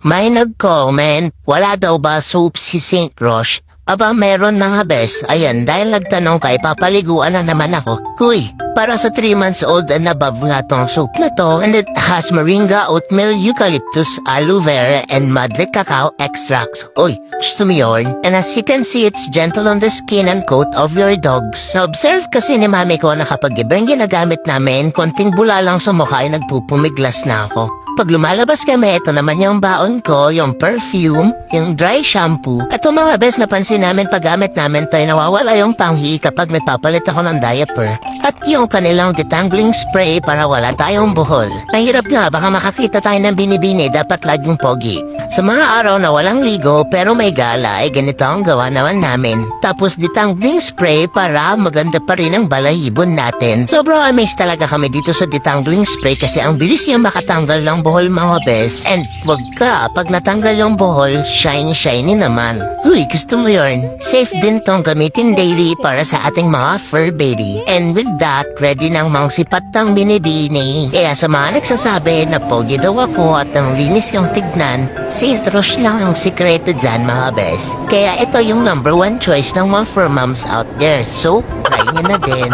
May nag-comment, wala daw ba soap si Saint Roche? Aba, meron na nga bes. Ayan, dahil nagtanong kay papaliguan na naman ako. Huy, para sa 3 months old and above nga tong soap na to, and it has moringa, oatmeal, eucalyptus, aloe vera, and madre cacao extracts. Uy, gusto mo yun? And as you can see, it's gentle on the skin and coat of your dogs. Na-observe kasi ni mami ko na kapag iba yung ginagamit namin, konting bula lang sa mukha ay nagpupumiglas na ako. Pag lumalabas kami, ito naman yung baon ko, yung perfume, yung dry shampoo. At yung mga bes napansin namin paggamit namin tayo nawawala yung panghi kapag nagpapalit ako ng diaper. At yung kanilang detangling spray para wala tayong buhol. Mahirap nga, baka makakita tayo ng binibini, dapat laging pogi. Sa mga araw na walang ligo pero may gala, ay ganito ang gawa naman namin. Tapos detangling spray para maganda pa rin ang balahibon natin. Sobrang amazed talaga kami dito sa detangling spray kasi ang bilis niya makatanggal ng buhol mga bes. And wag ka, pag natanggal yung buhol, shiny naman. Uy, gusto mo yun? Safe din tong gamitin daily para sa ating mga fur baby. And with that, ready nang mangsipat ng binibini. Kaya sa mga nagsasabi na pogi daw ako at ang linis yung tignan, Saint Roche lang ang sikreto dyan mga bes. Kaya ito yung #1 choice ng mga fur moms out there. So, try nyo na din.